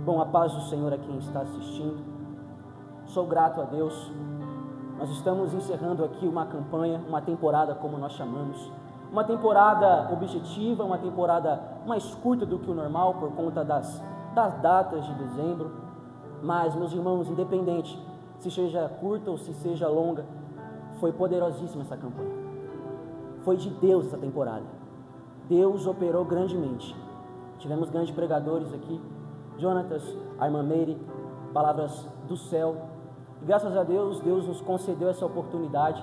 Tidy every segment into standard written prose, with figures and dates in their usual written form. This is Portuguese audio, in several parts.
Bom, a paz do Senhor a quem está assistindo. Sou grato a Deus. Nós estamos encerrando aqui uma campanha, uma temporada como nós chamamos. Uma temporada objetiva, uma temporada mais curta do que o normal por conta das datas de dezembro. Mas, meus irmãos, independente se seja curta ou se seja longa, foi poderosíssima essa campanha. Foi de Deus essa temporada. Deus operou grandemente. Tivemos grandes pregadores aqui. Jonatas, a irmã Meire, palavras do céu. E graças a Deus, Deus nos concedeu essa oportunidade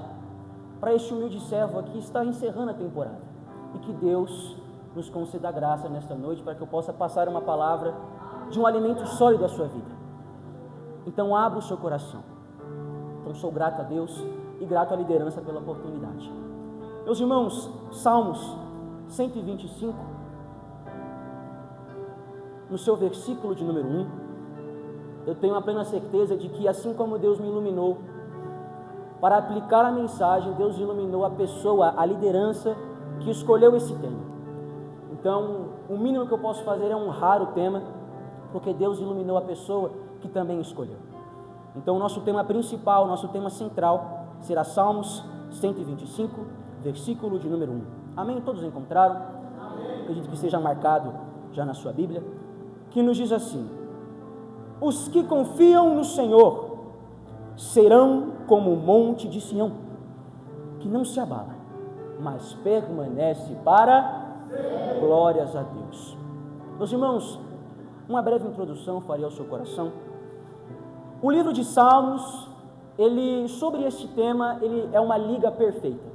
para este humilde servo aqui estar encerrando a temporada. E que Deus nos conceda a graça nesta noite para que eu possa passar uma palavra de um alimento sólido à sua vida. Então abra o seu coração. Então sou grato a Deus e grato à liderança pela oportunidade. Meus irmãos, Salmos 125, no seu versículo de número 1, eu tenho a plena certeza de que assim como Deus me iluminou para aplicar a mensagem, Deus iluminou a pessoa, a liderança que escolheu esse tema. Então, o mínimo que eu posso fazer é honrar o tema, porque Deus iluminou a pessoa que também escolheu. Então, o nosso tema principal, o nosso tema central, será Salmos 125, versículo de número 1. Amém? Todos encontraram? Amém. Acredito que seja marcado já na sua Bíblia, que nos diz assim: os que confiam no Senhor serão como o monte de Sião, que não se abala, mas permanece para glórias a Deus. Meus irmãos, uma breve introdução faria ao seu coração. O livro de Salmos, sobre este tema, ele é uma liga perfeita.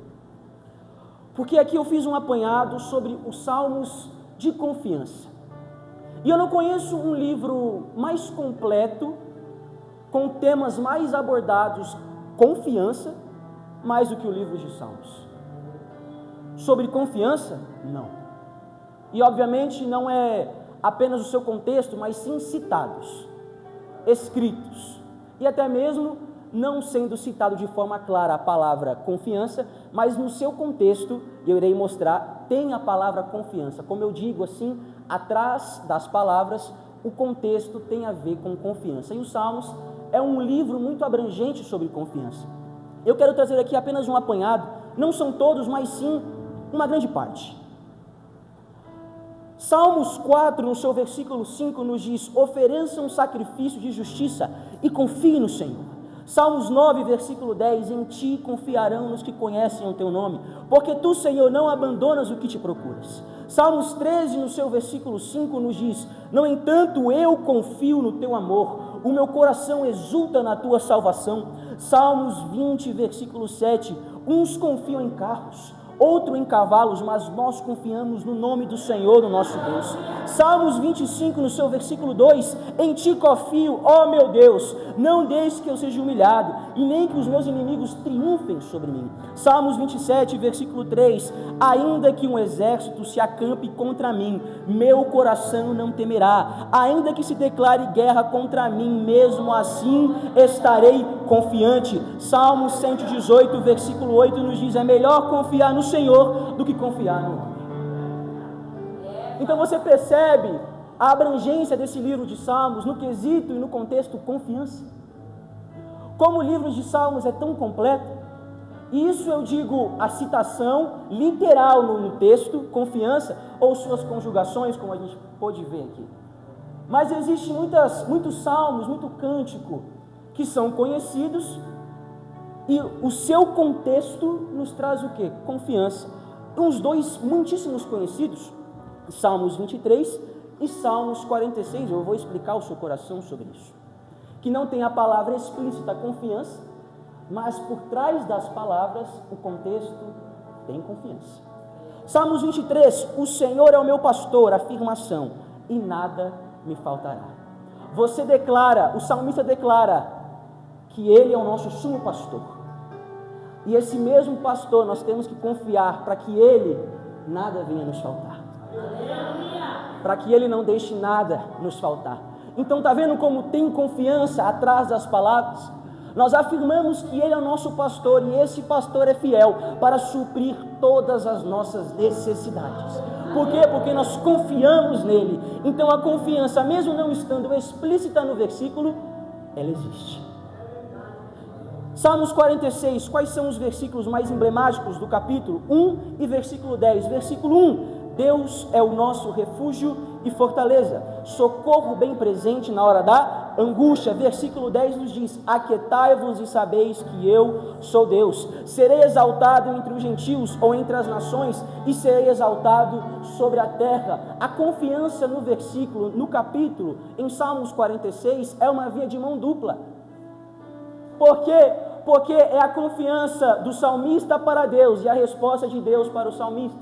Porque aqui eu fiz um apanhado sobre os Salmos de confiança. E eu não conheço um livro mais completo, com temas mais abordados, confiança, mais do que o livro de Salmos. Sobre confiança? Não. E obviamente não é apenas o seu contexto, mas sim citados, escritos. E até mesmo não sendo citado de forma clara a palavra confiança, mas no seu contexto, eu irei mostrar, tem a palavra confiança. Como eu digo assim, atrás das palavras, o contexto tem a ver com confiança. E os Salmos é um livro muito abrangente sobre confiança. Eu quero trazer aqui apenas um apanhado, não são todos, mas sim uma grande parte. Salmos 4, no seu versículo 5, nos diz: ofereça um sacrifício de justiça e confie no Senhor. Salmos 9, versículo 10, em ti confiarão os que conhecem o teu nome, porque tu, Senhor, não abandonas o que te procuras. Salmos 13, no seu versículo 5, nos diz: no entanto, eu confio no teu amor, o meu coração exulta na tua salvação. Salmos 20, versículo 7, uns confiam em carros, outro em cavalos, mas nós confiamos no nome do Senhor, o nosso Deus. Salmos 25, no seu versículo 2, em ti confio, ó meu Deus, não deixes que eu seja humilhado, e nem que os meus inimigos triunfem sobre mim. Salmos 27, versículo 3, ainda que um exército se acampe contra mim, meu coração não temerá, ainda que se declare guerra contra mim, mesmo assim estarei confiante. Salmos 118, versículo 8, nos diz: é melhor confiar no Senhor do que confiar no homem. Então você percebe a abrangência desse livro de Salmos no quesito e no contexto confiança. Como o livro de Salmos é tão completo, e isso eu digo a citação literal no texto, confiança, ou suas conjugações, como a gente pôde ver aqui. Mas existem muitos salmos, muito cântico, que são conhecidos, e o seu contexto nos traz o quê? Confiança. Uns dois muitíssimos conhecidos, Salmos 23 e Salmos 46, eu vou explicar ao seu coração sobre isso. Que não tem a palavra explícita confiança, mas por trás das palavras, o contexto tem confiança. Salmos 23, o Senhor é o meu pastor, afirmação, e nada me faltará. Você declara, o salmista declara, que Ele é o nosso sumo pastor. E esse mesmo pastor nós temos que confiar para que Ele nada venha nos faltar. Para que Ele não deixe nada nos faltar. Então está vendo como tem confiança atrás das palavras? Nós afirmamos que Ele é o nosso pastor e esse pastor é fiel para suprir todas as nossas necessidades. Por quê? Porque nós confiamos nele. Então a confiança, mesmo não estando explícita no versículo, ela existe. Salmos 46, quais são os versículos mais emblemáticos do capítulo 1 e versículo 10? Versículo 1, Deus é o nosso refúgio e fortaleza, socorro bem presente na hora da angústia. Versículo 10 nos diz: aquietai-vos e sabeis que eu sou Deus, serei exaltado entre os gentios ou entre as nações, e serei exaltado sobre a terra. A confiança no versículo, no capítulo, em Salmos 46, é uma via de mão dupla. Por quê? Porque é a confiança do salmista para Deus e a resposta de Deus para o salmista.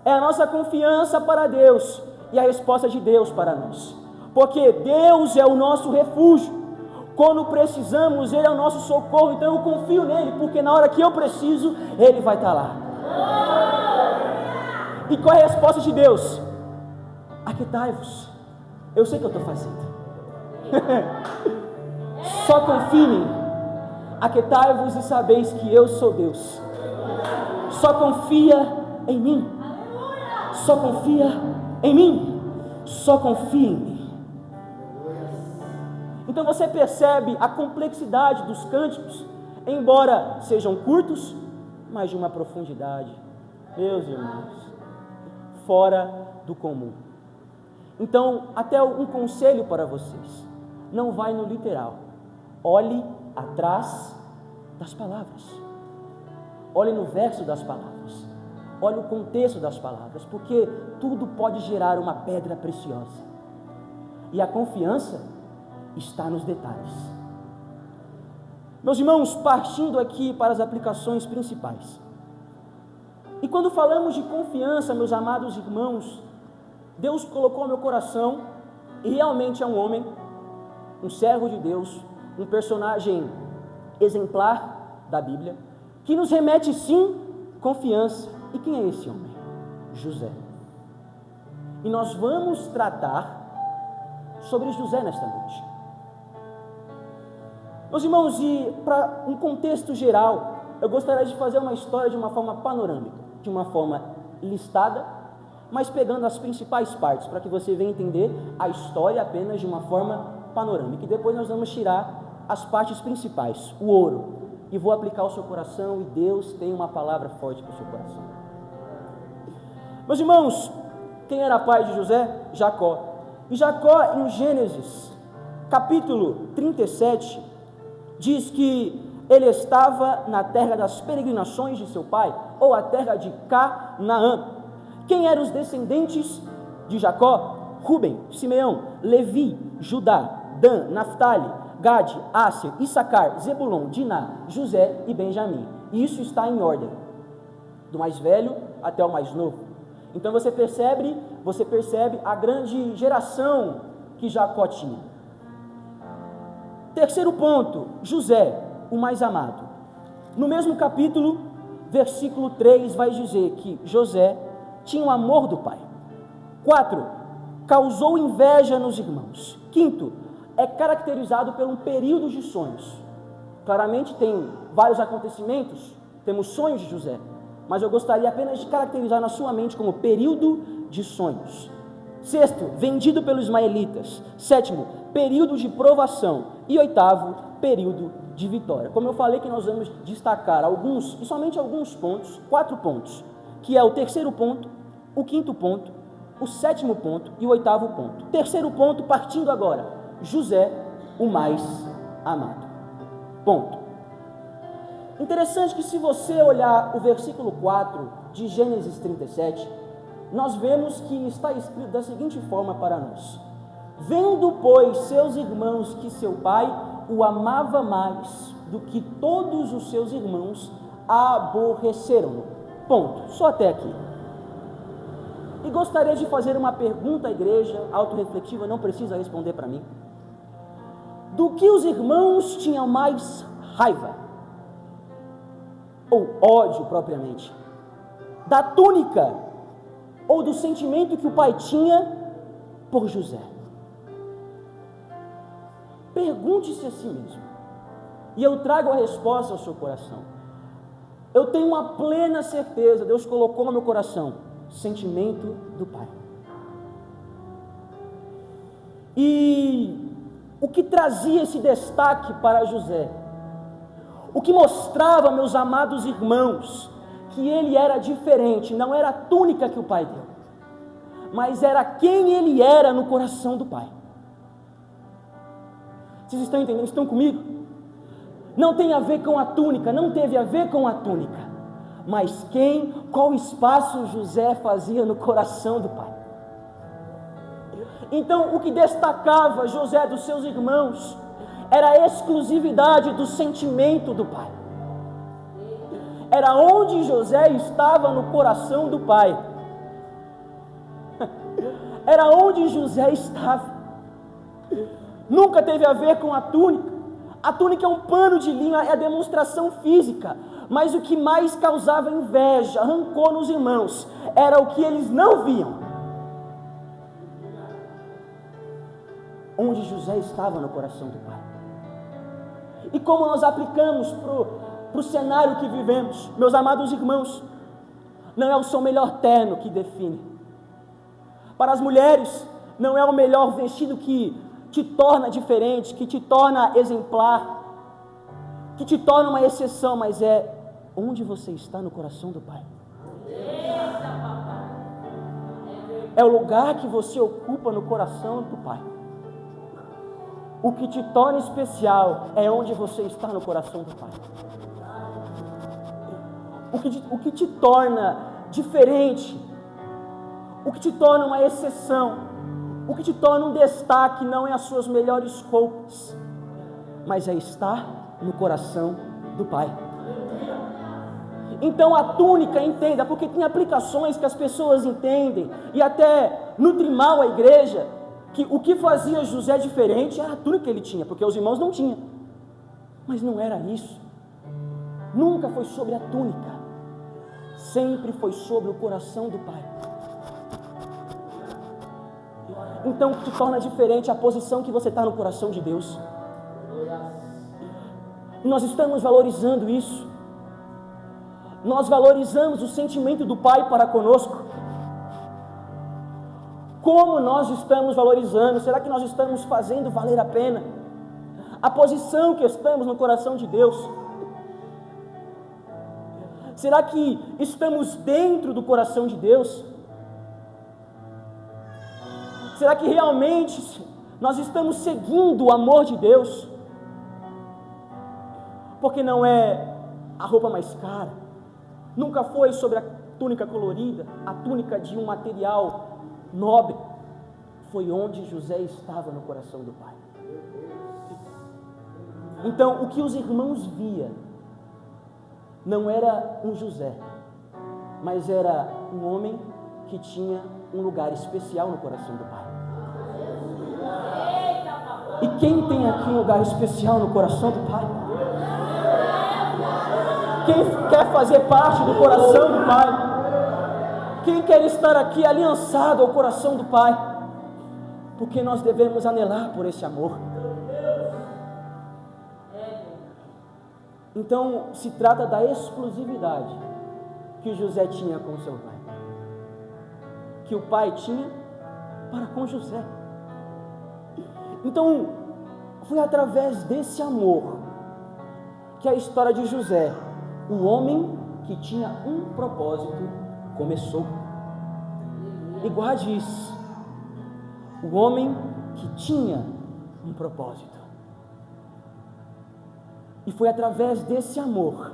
É a nossa confiança para Deus e a resposta de Deus para nós. Porque Deus é o nosso refúgio. Quando precisamos, Ele é o nosso socorro. Então eu confio nele, porque na hora que eu preciso, Ele vai estar lá. E qual é a resposta de Deus? Aquietai-vos. Eu sei o que eu estou fazendo. Só confie em mim. Aquietai-vos e sabeis que eu sou Deus. Só confia em mim. Só confia em mim. Só confia em mim. Então você percebe a complexidade dos cânticos, embora sejam curtos, mas de uma profundidade, meus irmãos, fora do comum. Então, até um conselho para vocês: não vai no literal, olhe atrás das palavras, olhe no verso das palavras, olhe o contexto das palavras, porque tudo pode gerar uma pedra preciosa, e a confiança está nos detalhes. Meus irmãos, partindo aqui para as aplicações principais, e quando falamos de confiança, meus amados irmãos, Deus colocou no meu coração, e realmente é um homem, um servo de Deus, um personagem exemplar da Bíblia, que nos remete sim confiança. E quem é esse homem? José. E nós vamos tratar sobre José nesta noite. Meus irmãos, e para um contexto geral, eu gostaria de fazer uma história de uma forma panorâmica, de uma forma listada, mas pegando as principais partes, para que você venha entender a história apenas de uma forma panorâmica. E depois nós vamos tirar as partes principais, o ouro, e vou aplicar ao seu coração, e Deus tem uma palavra forte para o seu coração. Meus irmãos, quem era pai de José? Jacó. E Jacó, em Gênesis, capítulo 37, diz que ele estava na terra das peregrinações de seu pai, ou a terra de Canaã. Quem eram os descendentes de Jacó? Ruben, Simeão, Levi, Judá, Dan, Naftali, Gade, Áser, Issacar, Zebulon, Diná, José e Benjamim. E isso está em ordem, do mais velho até o mais novo. Então você percebe a grande geração que Jacó tinha. Terceiro ponto, José, o mais amado. No mesmo capítulo, versículo 3, vai dizer que José tinha o amor do pai. 4, causou inveja nos irmãos. 5, é caracterizado por um período de sonhos. Claramente tem vários acontecimentos, temos sonhos de José, mas eu gostaria apenas de caracterizar na sua mente como período de sonhos. 6, vendido pelos ismaelitas. 7, período de provação. E 8, período de vitória. Como eu falei que nós vamos destacar alguns, e somente alguns pontos, 4 pontos, que é o terceiro ponto, o 5º ponto, o 7º ponto e o 8º ponto. Terceiro ponto, partindo agora, José, o mais amado. Ponto. Interessante que se você olhar o versículo 4 de Gênesis 37, nós vemos que está escrito da seguinte forma para nós: vendo, pois, seus irmãos que seu pai o amava mais do que todos os seus irmãos, aborreceram-no. Ponto. Só até aqui. E gostaria de fazer uma pergunta à igreja, autorreflexiva, não precisa responder para mim. Do que os irmãos tinham mais raiva? Ou ódio propriamente? Da túnica ou do sentimento que o pai tinha por José? Pergunte-se a si mesmo. E eu trago a resposta ao seu coração. Eu tenho uma plena certeza, Deus colocou no meu coração, sentimento do Pai. E o que trazia esse destaque para José, o que mostrava, meus amados irmãos, que ele era diferente, não era a túnica que o pai deu, mas era quem ele era no coração do pai. Vocês estão entendendo? Estão comigo? Não tem a ver com a túnica, não teve a ver com a túnica, mas qual espaço José fazia no coração do pai. Então, o que destacava José dos seus irmãos era a exclusividade do sentimento do pai. Era onde José estava no coração do pai. Era onde José estava. Nunca teve a ver com a túnica. A túnica é um pano de linho, é a demonstração física. Mas o que mais causava inveja, rancor nos irmãos, era o que eles não viam. Onde José estava no coração do pai. E como nós aplicamos para o cenário que vivemos, meus amados irmãos, não é o seu melhor terno que define. Para as mulheres, não é o melhor vestido que te torna diferente, que te torna exemplar, que te torna uma exceção, mas é onde você está no coração do Pai. É o lugar que você ocupa no coração do Pai. O que te torna especial é onde você está no coração do Pai. O que te torna diferente, o que te torna uma exceção, o que te torna um destaque não é as suas melhores roupas, mas é estar no coração do Pai. Então a túnica, entenda, porque tem aplicações que as pessoas entendem e até nutre mal a igreja, que o que fazia José diferente era a túnica que ele tinha, porque os irmãos não tinham. Mas não era isso. Nunca foi sobre a túnica. Sempre foi sobre o coração do Pai. Então o que te torna diferente é a posição que você está no coração de Deus. E nós estamos valorizando isso. Nós valorizamos o sentimento do Pai para conosco. Como nós estamos valorizando? Será que nós estamos fazendo valer a pena a posição que estamos no coração de Deus? Será que estamos dentro do coração de Deus? Será que realmente nós estamos seguindo o amor de Deus? Porque não é a roupa mais cara, nunca foi sobre a túnica colorida, a túnica de um material nobre. Foi onde José estava no coração do Pai. Então, o que os irmãos via não era um José, mas era um homem que tinha um lugar especial no coração do Pai. E quem tem aqui um lugar especial no coração do Pai? Quem quer fazer parte do coração do Pai? Quem quer estar aqui aliançado ao coração do Pai? Porque nós devemos anelar por esse amor. Então, se trata da exclusividade que José tinha com seu pai, que o pai tinha para com José. Então, foi através desse amor que a história de José, o homem que tinha um propósito, começou. E guarde isso, o homem que tinha um propósito. E foi através desse amor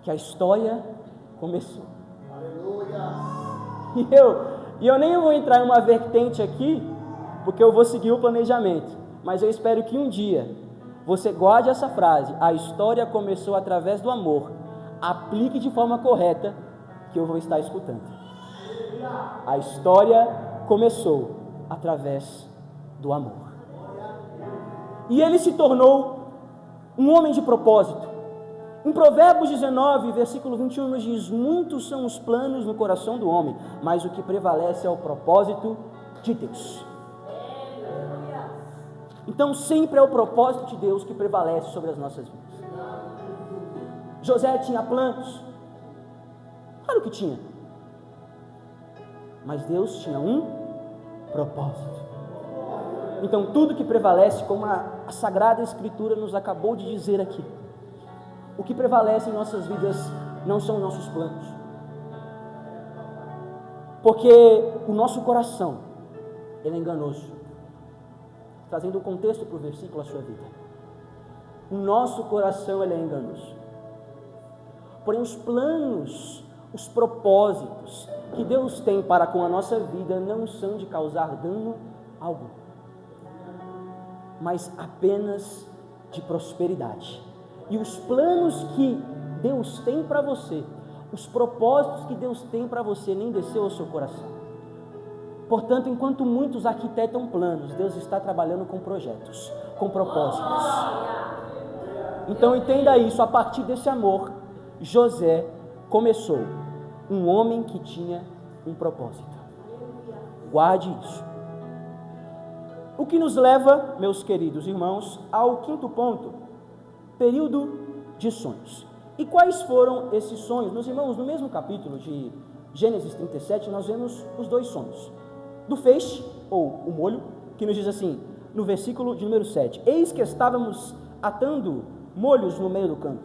que a história começou. Aleluia! E eu nem vou entrar em uma vertente aqui, porque eu vou seguir o planejamento. Mas eu espero que um dia você guarde essa frase: a história começou através do amor. Aplique de forma correta, que eu vou estar escutando. A história começou através do amor. E ele se tornou um homem de propósito. Em Provérbios 19, versículo 21, nos diz: muitos são os planos no coração do homem, mas o que prevalece é o propósito de Deus. Então sempre é o propósito de Deus que prevalece sobre as nossas vidas. José tinha planos, Claro que tinha. Mas Deus tinha um propósito. Então tudo que prevalece, como a Sagrada Escritura nos acabou de dizer aqui, o que prevalece em nossas vidas não são nossos planos. Porque o nosso coração, ele é enganoso. Trazendo o contexto para o versículo à sua vida. O nosso coração, ele é enganoso. Porém, os planos, os propósitos que Deus tem para com a nossa vida não são de causar dano algum, mas apenas de prosperidade. E os planos que Deus tem para você, os propósitos que Deus tem para você, nem desceu ao seu coração. Portanto, enquanto muitos arquitetam planos, Deus está trabalhando com projetos, com propósitos. Então entenda isso, a partir desse amor, José começou, um homem que tinha um propósito. Guarde isso. O que nos leva, meus queridos irmãos, ao quinto ponto, período de sonhos. E quais foram esses sonhos? Meus irmãos, no mesmo capítulo de Gênesis 37, nós vemos os dois sonhos. Do feixe, ou o molho, que nos diz assim, no versículo de número 7, eis que estávamos atando molhos no meio do campo,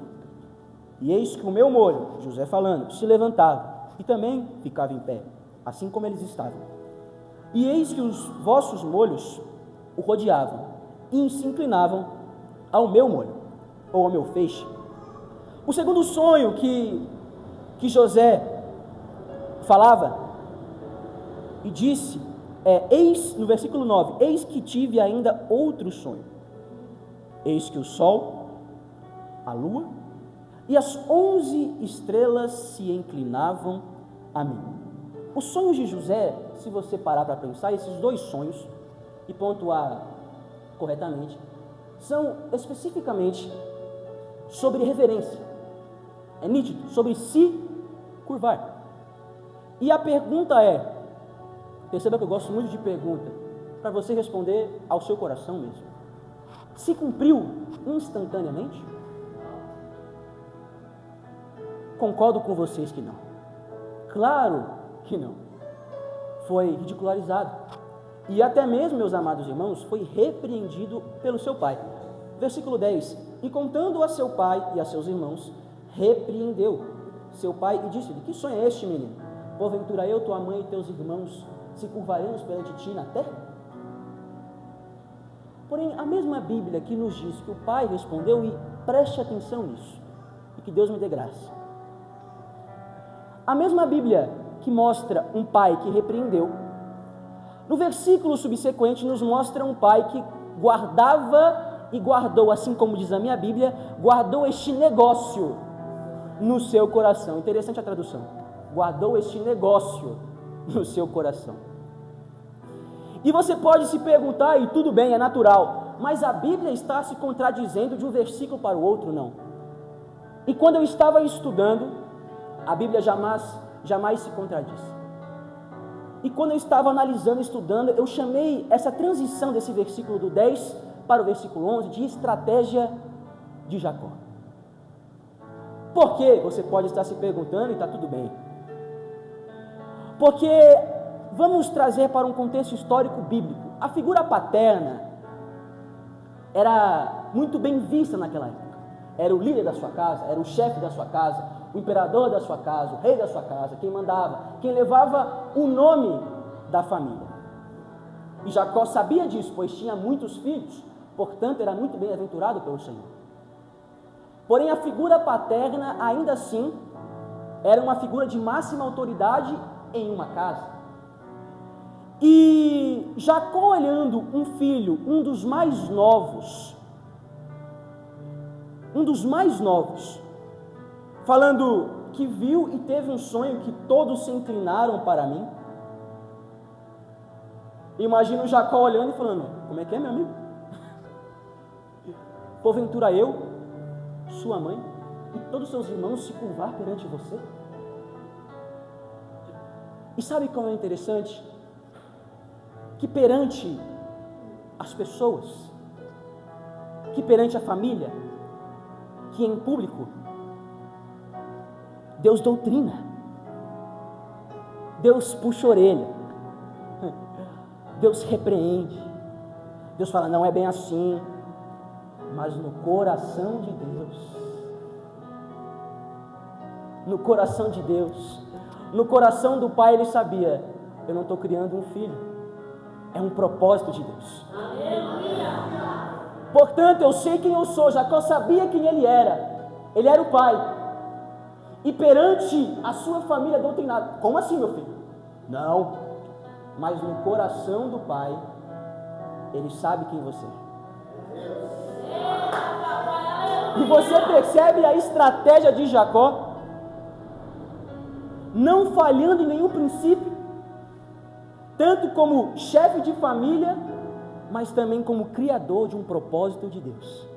e eis que o meu molho, José falando, se levantava, e também ficava em pé, assim como eles estavam. E eis que os vossos molhos o rodeavam, e se inclinavam ao meu molho, ou ao meu feixe. O segundo sonho que José falava, e disse, eis, no versículo 9, eis que tive ainda outro sonho, eis que o sol, a lua e as 11 estrelas se inclinavam a mim. Os sonhos de José, se você parar para pensar, esses dois sonhos, e pontuar corretamente, são especificamente sobre reverência, é nítido, sobre se curvar. E a pergunta é, perceba que eu gosto muito de pergunta, para você responder ao seu coração mesmo. Se cumpriu instantaneamente? Concordo com vocês que não. Claro que não. Foi ridicularizado. E até mesmo, meus amados irmãos, foi repreendido pelo seu pai. Versículo 10. E contando a seu pai e a seus irmãos, repreendeu seu pai e disse-lhe, que sonho é este, menino? Porventura eu, tua mãe e teus irmãos se curvaremos perante ti na terra? Porém, a mesma Bíblia que nos diz que o pai respondeu, e preste atenção nisso, e que Deus me dê graça. A mesma Bíblia que mostra um pai que repreendeu, no versículo subsequente nos mostra um pai que guardava e guardou, assim como diz a minha Bíblia, guardou este negócio no seu coração. Interessante a tradução. Guardou este negócio no seu coração. E você pode se perguntar, e tudo bem, é natural, mas a Bíblia está se contradizendo de um versículo para o outro? Não. E quando eu estava estudando, a Bíblia jamais se contradiz. E quando eu estava analisando, estudando, eu chamei essa transição desse versículo do 10 para o versículo 11 de estratégia de Jacó. Por quê? Você pode estar se perguntando, e está tudo bem. Porque vamos trazer para um contexto histórico bíblico. A figura paterna era muito bem vista naquela época. Era o líder da sua casa, era o chefe da sua casa, o imperador da sua casa, o rei da sua casa, quem mandava, quem levava o nome da família. E Jacó sabia disso, pois tinha muitos filhos, portanto era muito bem-aventurado pelo Senhor. Porém, a figura paterna, ainda assim, era uma figura de máxima autoridade em uma casa. E Jacó, olhando um filho, um dos mais novos, falando que viu e teve um sonho que todos se inclinaram para mim. Imagina o Jacó olhando e falando, como é que é, meu amigo? Porventura eu, sua mãe e todos os seus irmãos se curvar perante você? E sabe como é interessante? Que perante as pessoas, que perante a família, que em público, Deus doutrina, Deus puxa a orelha, Deus repreende, Deus fala, não é bem assim, mas no coração de Deus, no coração de Deus, no coração do Pai, ele sabia, eu não estou criando um filho, é um propósito de Deus. Portanto, eu sei quem eu sou. Jacó sabia quem ele era o pai, e perante a sua família doutrinada, como assim, meu filho? Não, mas no coração do Pai, ele sabe quem você é. E você percebe a estratégia de Jacó, não falhando em nenhum princípio, tanto como chefe de família, mas também como criador de um propósito de Deus.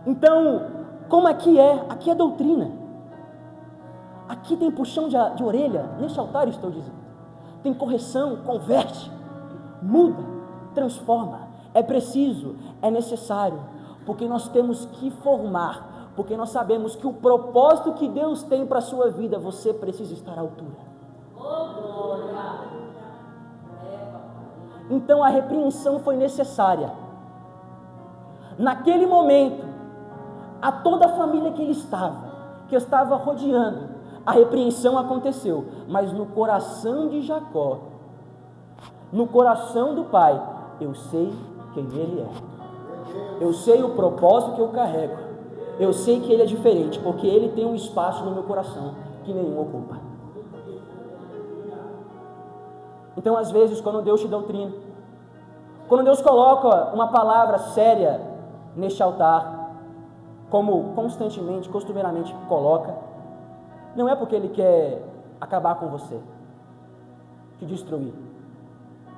Então, como aqui é doutrina, aqui tem puxão de orelha, neste altar estou dizendo, tem correção, converte, muda, transforma, é preciso, é necessário, porque nós temos que formar, porque nós sabemos que o propósito que Deus tem para a sua vida, você precisa estar à altura. Então a repreensão foi necessária, naquele momento, a toda a família que estava rodeando, a repreensão aconteceu, mas no coração de Jacó, no coração do pai, eu sei quem ele é, eu sei o propósito que eu carrego, eu sei que ele é diferente, porque ele tem um espaço no meu coração que nenhum ocupa. Então, às vezes, quando Deus te doutrina, quando Deus coloca uma palavra séria neste altar, como constantemente, costumeiramente coloca, não é porque Ele quer acabar com você, te destruir,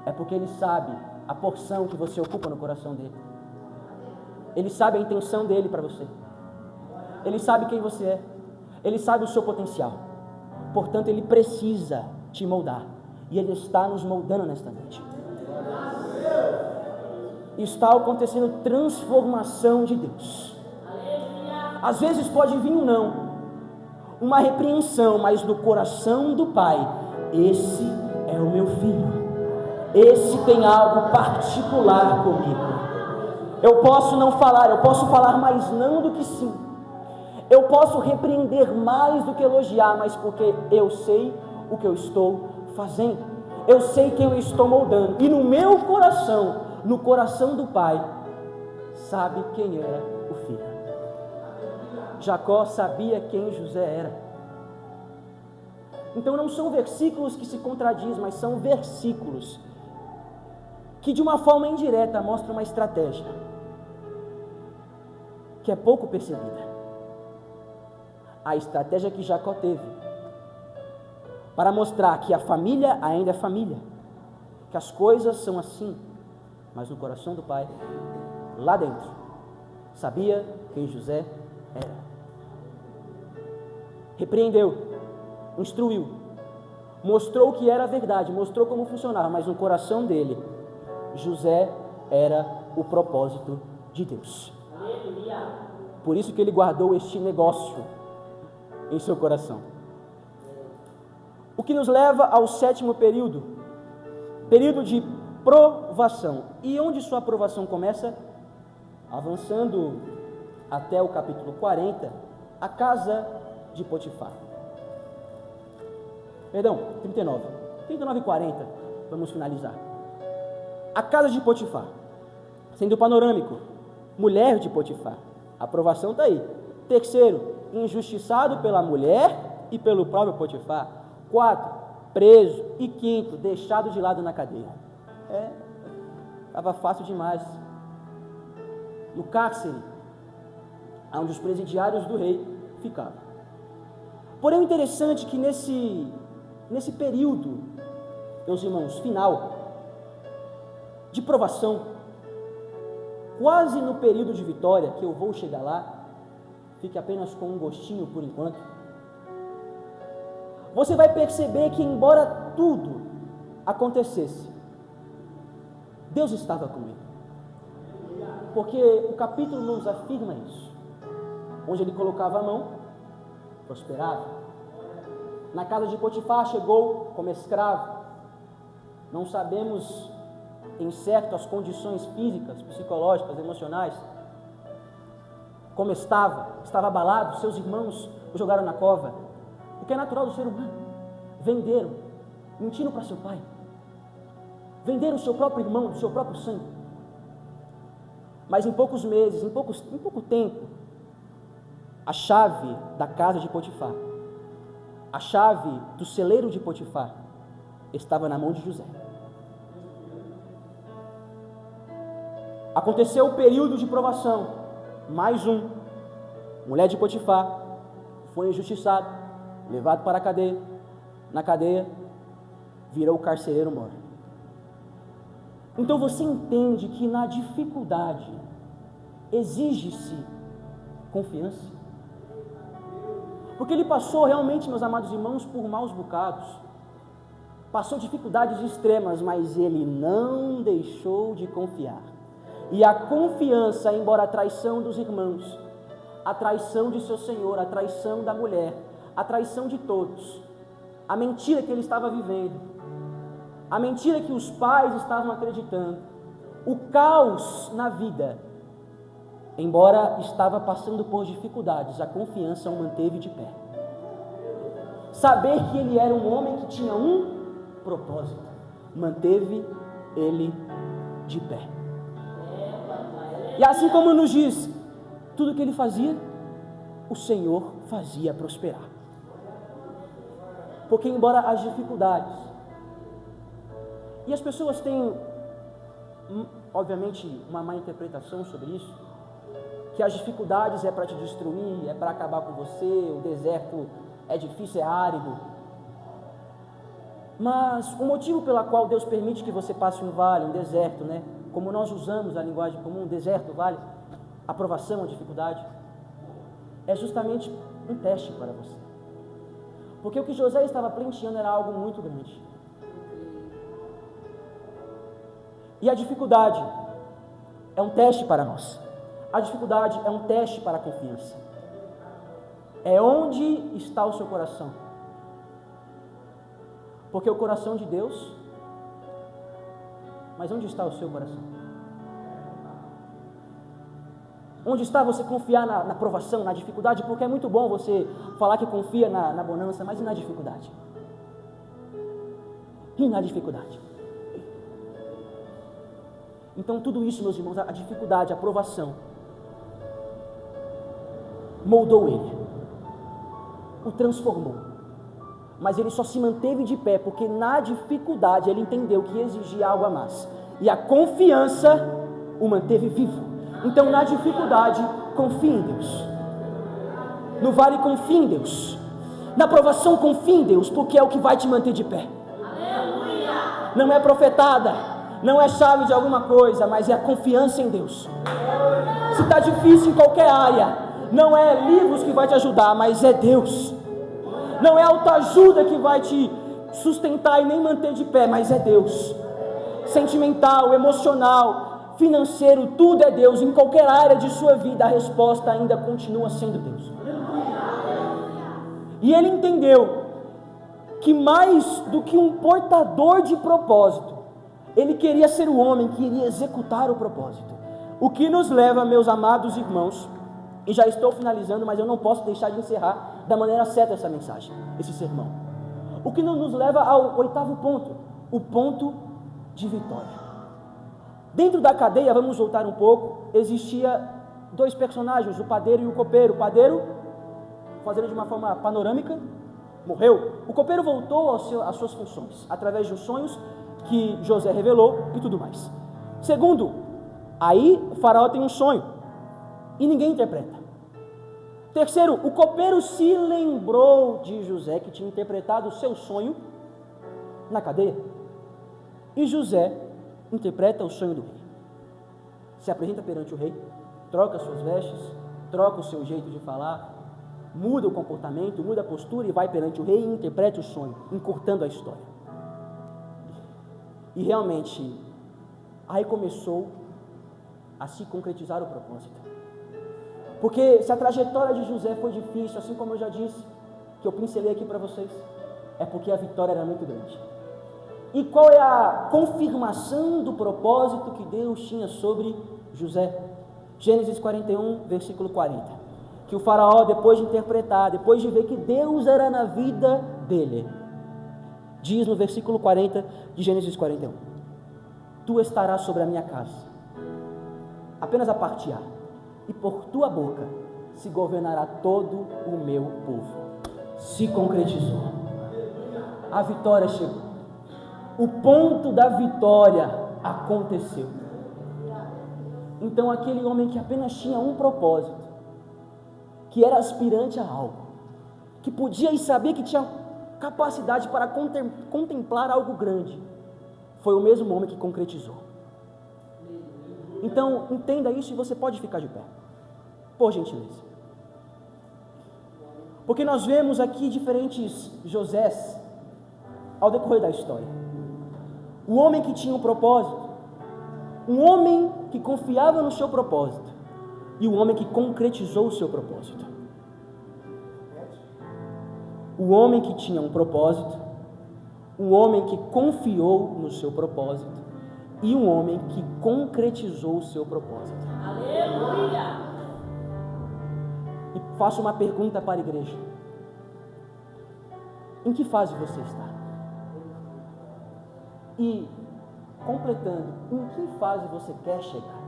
é porque Ele sabe a porção que você ocupa no coração dEle, Ele sabe a intenção dEle para você, Ele sabe quem você é, Ele sabe o seu potencial, portanto Ele precisa te moldar, e Ele está nos moldando nesta noite. Está acontecendo transformação de Deus. Às vezes pode vir um não, uma repreensão, mas no coração do Pai, esse é o meu filho, esse tem algo particular comigo. Eu posso não falar, eu posso falar mais não do que sim, eu posso repreender mais do que elogiar, mas porque eu sei o que eu estou fazendo, eu sei quem eu estou moldando, e no meu coração, no coração do Pai, sabe quem era o filho. Jacó sabia quem José era. Então não são versículos que se contradizem, mas são versículos que de uma forma indireta mostram uma estratégia que é pouco percebida. A estratégia que Jacó teve para mostrar que a família ainda é família, que as coisas são assim, mas no coração do Pai, lá dentro, sabia quem José era. Repreendeu, instruiu, mostrou que era a verdade, mostrou como funcionava, mas no coração dele, José era o propósito de Deus. Por isso que ele guardou este negócio em seu coração. O que nos leva ao sétimo período de provação. E onde sua aprovação começa? Avançando até o capítulo 40, a casa de Potifar. Perdão, 39 e 40, vamos finalizar. A casa de Potifar, sendo panorâmico, mulher de Potifar, a aprovação está aí. Terceiro, injustiçado pela mulher e pelo próprio Potifar. 4, preso. E 5, deixado de lado na cadeia. Estava fácil demais. No cárcere, onde os presidiários do rei ficavam. Porém, o interessante é que nesse período, meus irmãos, final, de provação, quase no período de vitória, que eu vou chegar lá, fique apenas com um gostinho por enquanto, você vai perceber que embora tudo acontecesse, Deus estava com ele, porque o capítulo nos afirma isso, onde ele colocava a mão, prosperava, na casa de Potifar, chegou como escravo. Não sabemos em certo as condições físicas, psicológicas, emocionais, como estava abalado. Seus irmãos o jogaram na cova, o que é natural do ser humano. Venderam, mentiram para seu pai, venderam o seu próprio irmão, do seu próprio sangue. Mas em poucos meses, em pouco tempo, a chave da casa de Potifar, a chave do celeiro de Potifar, estava na mão de José. Aconteceu o período de provação, mais um. Mulher de Potifar foi injustiçado, levado para a cadeia. Na cadeia, virou carcereiro mor. Então você entende que na dificuldade exige-se confiança. Porque ele passou realmente, meus amados irmãos, por maus bocados. Passou dificuldades extremas, mas ele não deixou de confiar. E a confiança, embora a traição dos irmãos, a traição de seu Senhor, a traição da mulher, a traição de todos, a mentira que ele estava vivendo, a mentira que os pais estavam acreditando, o caos na vida, embora estava passando por dificuldades, a confiança o manteve de pé. Saber que ele era um homem que tinha um propósito, manteve ele de pé. E assim como nos diz, tudo que ele fazia, o Senhor fazia prosperar. Porque embora as dificuldades, e as pessoas têm, obviamente, uma má interpretação sobre isso, que as dificuldades é para te destruir, é para acabar com você, o deserto é difícil, é árido. Mas o motivo pelo qual Deus permite que você passe um vale, um deserto, né? Como nós usamos a linguagem comum, deserto, vale, a provação, a dificuldade, é justamente um teste para você. Porque o que José estava pleiteando era algo muito grande. E a dificuldade é um teste para nós. A dificuldade é um teste para a confiança. É onde está o seu coração. Porque o coração de Deus, mas onde está o seu coração? Onde está você confiar na provação, na dificuldade? Porque é muito bom você falar que confia na bonança, mas e na dificuldade? E na dificuldade? Então tudo isso, meus irmãos, a dificuldade, a provação, moldou ele, o transformou. Mas ele só se manteve de pé, porque na dificuldade ele entendeu que exigia algo a mais. E a confiança o manteve vivo. Então na dificuldade, confie em Deus. No vale, confie em Deus. Na provação, confie em Deus, porque é o que vai te manter de pé. Aleluia! Não é profetada, não é chave de alguma coisa, mas é a confiança em Deus. Se está difícil em qualquer área, não é livros que vai te ajudar, mas é Deus. Não é autoajuda que vai te sustentar e nem manter de pé, mas é Deus. Sentimental, emocional, financeiro, tudo é Deus. Em qualquer área de sua vida, a resposta ainda continua sendo Deus. E ele entendeu que mais do que um portador de propósito, ele queria ser o homem que iria executar o propósito. O que nos leva, meus amados irmãos, e já estou finalizando, mas eu não posso deixar de encerrar da maneira certa essa mensagem, esse sermão. O que nos leva ao oitavo ponto, o ponto de vitória. Dentro da cadeia, vamos voltar um pouco, existia dois personagens, o padeiro e o copeiro. O padeiro, fazendo de uma forma panorâmica, morreu. O copeiro voltou às suas funções, através dos sonhos que José revelou e tudo mais. Segundo, aí o faraó tem um sonho e ninguém interpreta. Terceiro, o copeiro se lembrou de José, que tinha interpretado o seu sonho na cadeia. E José interpreta o sonho do rei. Se apresenta perante o rei, troca suas vestes, troca o seu jeito de falar, muda o comportamento, muda a postura e vai perante o rei e interpreta o sonho, encurtando a história. E realmente, aí começou a se concretizar o propósito. Porque se a trajetória de José foi difícil, assim como eu já disse, que eu pincelei aqui para vocês, É porque a vitória era muito grande. E qual é a confirmação do propósito que Deus tinha sobre José? Gênesis 41, versículo 40. Que o faraó, depois de interpretar, depois de ver que Deus era na vida dele, diz no versículo 40 de Gênesis 41: Tu estarás sobre a minha casa, apenas a parte A, e por tua boca se governará todo o meu povo. Se concretizou. A vitória chegou. O ponto da vitória aconteceu. Então aquele homem que apenas tinha um propósito, que era aspirante a algo, que podia e sabia que tinha capacidade para contemplar algo grande, foi o mesmo homem que concretizou. Então entenda isso e você pode ficar de pé, por gentileza. Porque nós vemos aqui diferentes Josés ao decorrer da história. O homem que tinha um propósito, um homem que confiava no seu propósito, e o homem que concretizou o seu propósito. O homem que tinha um propósito, um homem que confiou no seu propósito, e um homem que concretizou o seu propósito. Aleluia! E faço uma pergunta para a igreja: em que fase você está? E, completando, em que fase você quer chegar?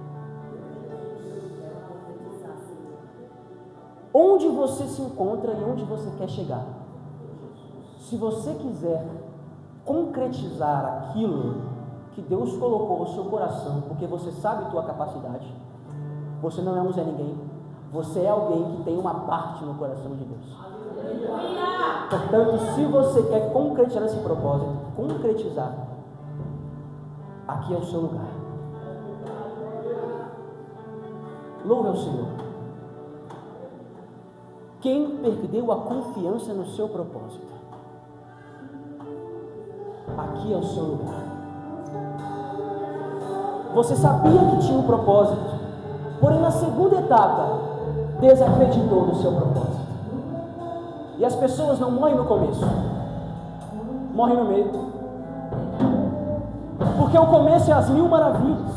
Onde você se encontra e onde você quer chegar? Se você quiser concretizar aquilo que Deus colocou no seu coração, porque você sabe tua capacidade, você não é um Zé Ninguém, você é alguém que tem uma parte no coração de Deus. Portanto, se você quer concretizar esse propósito, concretizar, aqui é o seu lugar. Louve ao Senhor. Quem perdeu a confiança no seu propósito, aqui é o seu lugar. Você sabia que tinha um propósito, porém na segunda etapa desacreditou do seu propósito. E as pessoas não morrem no começo, morrem no meio. Porque o começo é as mil maravilhas.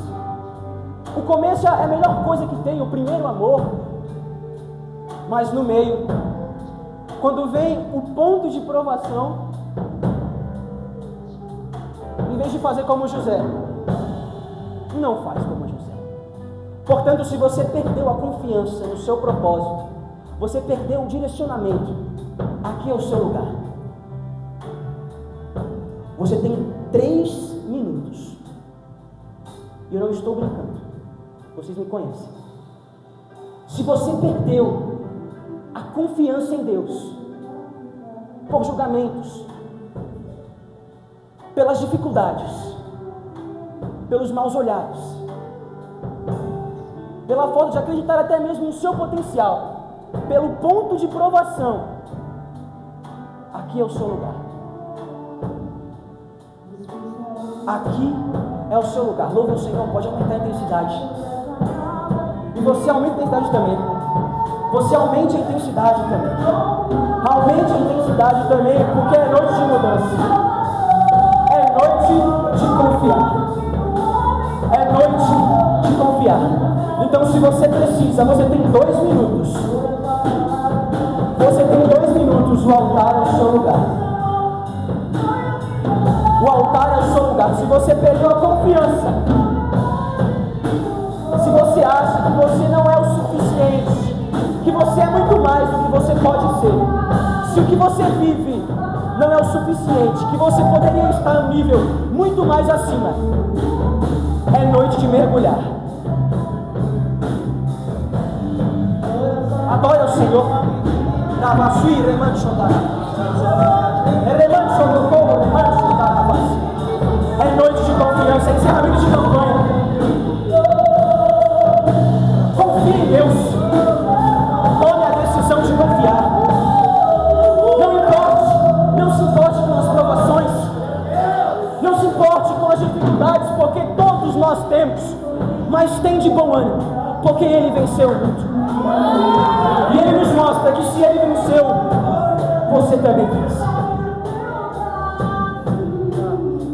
O começo é a melhor coisa que tem, o primeiro amor. Mas no meio, quando vem o ponto de provação, em vez de fazer como José, não faz como José. Portanto, se você perdeu a confiança no seu propósito, você perdeu o direcionamento, aqui é o seu lugar. Você tem 3 minutos. E eu não estou brincando. Vocês me conhecem. Se você perdeu a confiança em Deus por julgamentos, pelas dificuldades, pelos maus olhares, pela falta de acreditar até mesmo no seu potencial, pelo ponto de provação, aqui é o seu lugar. Aqui é o seu lugar. Louve ao Senhor, pode aumentar a intensidade. E você aumenta a intensidade também. Você aumente a intensidade também. Aumente a intensidade também, porque é noite de mudança. É noite de confiar. É noite de confiar. Então, se você precisa, você tem 2 minutos. Você tem 2 minutos. O altar é o seu lugar. O altar é o seu lugar. Se você perdeu a confiança, se você acha que você não é o suficiente, que você é muito mais do que você pode ser, se o que você vive não é o suficiente, que você poderia estar no nível muito mais acima, é noite de mergulhar. Adore ao Senhor. É noite de confiança, é encerramento de campanha. Confie em Deus. Tome a decisão de confiar. Não se importe com as provações. Não se importe com as dificuldades, porque todos nós temos. Mas tem de bom ânimo, porque Ele venceu o mundo. E Ele nos mostra que se Ele venceu, você também vence.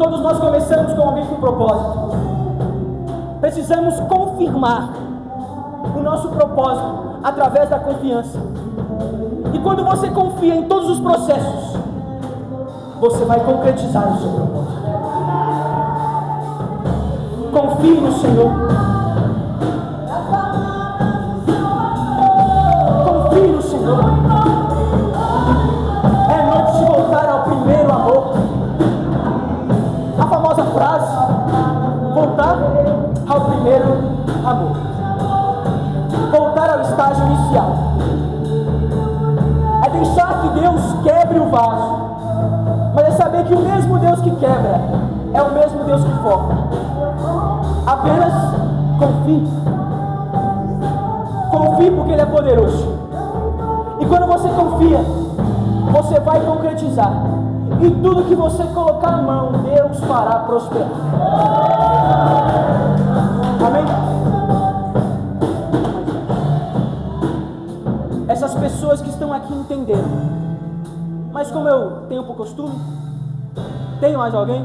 Todos nós começamos com alguém com propósito. Precisamos confirmar o nosso propósito através da confiança. E quando você confia em todos os processos, você vai concretizar o seu propósito. Confie no Senhor. Confie no Senhor. É noite de voltar ao primeiro amor. A famosa frase: voltar ao primeiro amor. Voltar ao estágio inicial. É deixar que Deus quebre o vaso. Mas é saber que o mesmo Deus que quebra é o mesmo Deus que forma. Apenas confie. Confie porque Ele é poderoso. E quando você confia, você vai concretizar. E tudo que você colocar a mão, Deus fará prosperar. Amém? Essas pessoas que estão aqui entenderam. Mas como eu tenho por costume, tem mais alguém?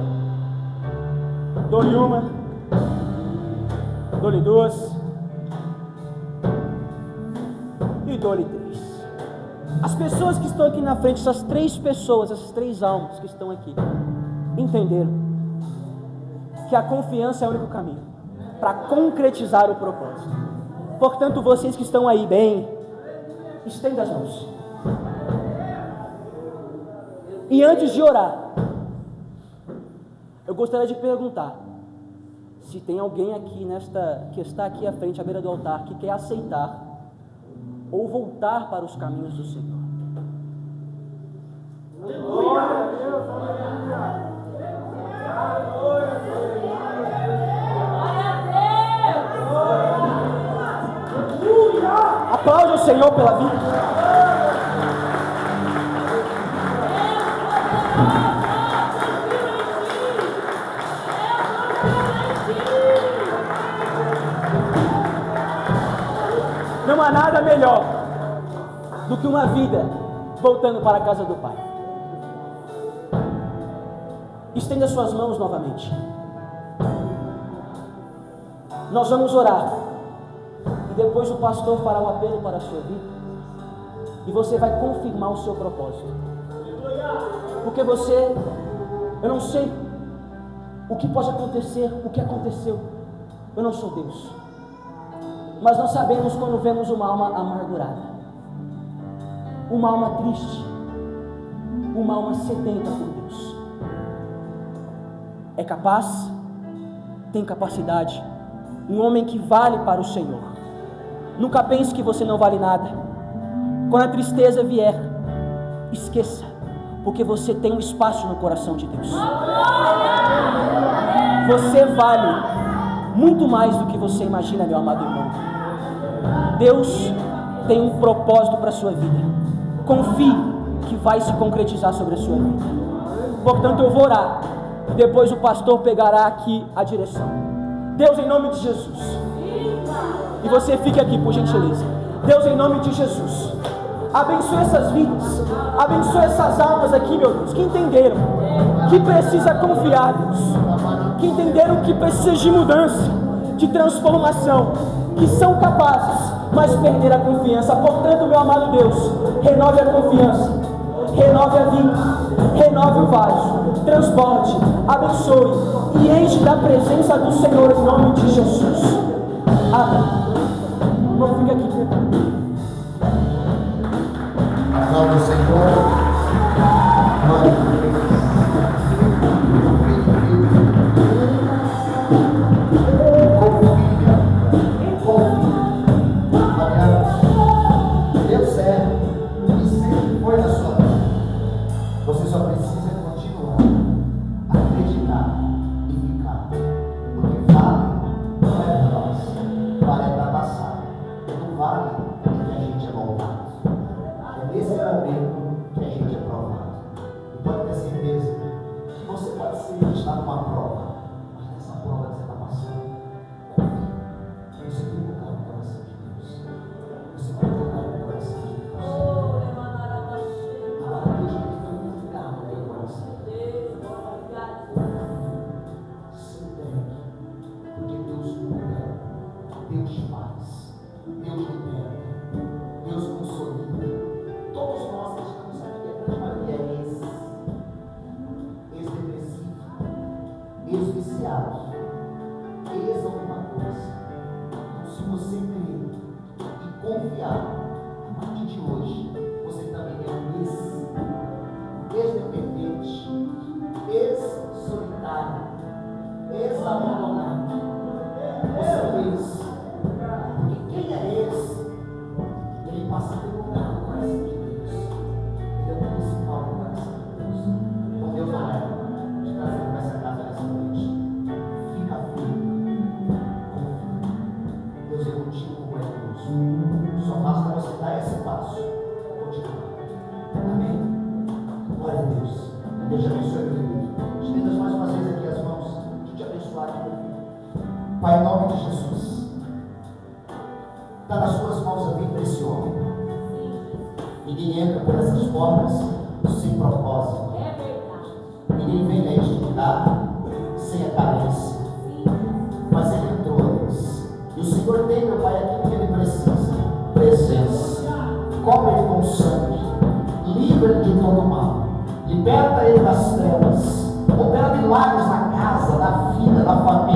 Dou-lhe uma, dou-lhe duas e dou-lhe três. As pessoas que estão aqui na frente, essas três pessoas, essas três almas que estão aqui, entenderam que a confiança é o único caminho para concretizar o propósito. Portanto, vocês que estão aí bem, estenda as mãos. E antes de orar, eu gostaria de perguntar se tem alguém aqui que está aqui à frente, à beira do altar, que quer aceitar ou voltar para os caminhos do Senhor. Aplaude o Senhor pela vida. Não há nada melhor do que uma vida voltando para a casa do Pai. Estenda suas mãos novamente. Nós vamos orar. E depois o pastor fará o apelo para a sua vida. E você vai confirmar o seu propósito. Porque eu não sei o que pode acontecer, o que aconteceu. Eu não sou Deus. Mas nós sabemos quando vemos uma alma amargurada, uma alma triste, uma alma sedenta por Deus. É capaz, tem capacidade, um homem que vale para o Senhor. Nunca pense que você não vale nada. Quando a tristeza vier, esqueça, porque você tem um espaço no coração de Deus. Você vale muito mais do que você imagina, meu amado irmão. Deus tem um propósito para a sua vida. Confie que vai se concretizar sobre a sua vida. Portanto, eu vou orar e depois o pastor pegará aqui a direção. Deus, em nome de Jesus. E você fique aqui, por gentileza. Deus, em nome de Jesus, abençoe essas vidas, abençoe essas almas aqui, meu Deus, que entenderam que precisa confiar, Deus, que entenderam que precisa de mudança, de transformação, que são capazes, mas perderam a confiança. Portanto, meu amado Deus, renove a confiança, renove a vida, renove o vaso, transborde, abençoe e enche da presença do Senhor em nome de Jesus. Amém. Vamos ficar aqui. Aplauda o Senhor. Glória a Deus. Deus é e sempre foi na sua vida. Você só precisa continuar a acreditar e ficar. Porque vale não é para nós, vale é para passar. Não vale que a gente é moldado. É nesse momento que a gente é provado. E pode ter certeza que você pode ser estar numa prova, mas nessa prova que você está passando, confie. Você tem que tocar no coração de Deus. Você vai tocar no coração de Deus. Agora Deus vai ficar no teu coração. E os viciados, eis alguma coisa. Então, se você crer e confiar, a partir de hoje, você também é um ex-dependente, ex-solitário, ex-abandonado. Você é um ex. Porque quem é ex, ele passa a ter lugar no coração de Deus. Ele é o principal no coração de Deus. Então Deus não é de trazer para essa casa nessa noite. Fica firme, confia. Deus é contigo como é Deus. Só basta você dar esse passo. Continuar. Amém? Glória a Deus. Deus te abençoe, meu querido. Estenda mais uma vez aqui as mãos. Deixa eu te abençoar aqui, meu filho. Pai, em nome de Jesus. Está nas suas mãos a vida desse homem. Ninguém entra por essas portas sem propósito. Ninguém vem a este lugar sem a carência. Mas ele entrou, Deus. E o Senhor tem, meu Pai, aquilo que ele precisa: presença. Cobre ele com sangue. Livra ele de todo mal. Liberta ele das trevas. Opera milagres na casa, na vida, na família.